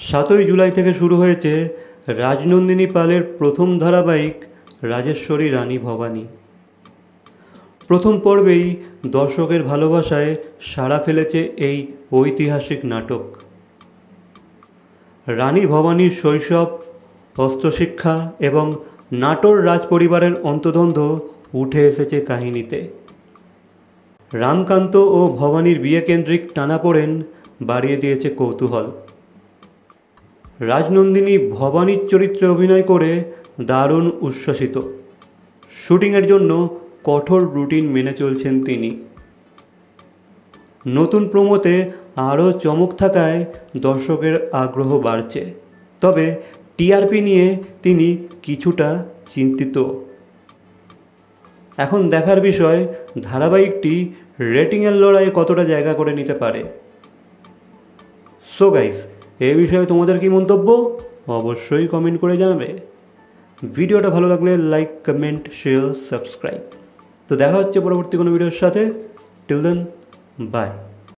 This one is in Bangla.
7ই জুলাই থেকে শুরু হয়েছে রাজনন্দিনী পালের প্রথম ধারাবাহিক রাজেশ্বরী রানী ভবানী। প্রথম পর্বেই দর্শকের ভালোবাসায় সাড়া ফেলেছে এই ঐতিহাসিক নাটক। রানী ভবানীর শৈশব, অস্ত্রশিক্ষা এবং নাটোর রাজপরিবারের অন্তদ্বন্দ্ব উঠে এসেছে কাহিনীতে। রামকান্ত ও ভবানীর বিয়েকেন্দ্রিক টানাপোড়েন বাড়িয়ে দিয়েছে কৌতূহল। রাজনন্দিনী ভবানীর চরিত্রে অভিনয় করে দারুণ উচ্ছ্বসিত। শুটিংয়ের জন্য কঠোর রুটিন মেনে চলছেন তিনি। নতুন প্রোমোতে আরও চমক থাকায় দর্শকের আগ্রহ বাড়ছে। তবে টিআরপি নিয়ে তিনি কিছুটা চিন্তিত। এখন দেখার বিষয় ধারাবাহিকটি রেটিংয়ের লড়াইয়ে কতটা জায়গা করে নিতে পারে। সো গাইস, এই বিষয়ে তোমাদের কি মন্তব্য অবশ্যই কমেন্ট করে জানাবে। ভিডিওটা ভালো লাগলে লাইক, কমেন্ট, শেয়ার, সাবস্ক্রাইব। তো দেখা হচ্ছে পরবর্তী কোনো ভিডিওর সাথে। Till then, by.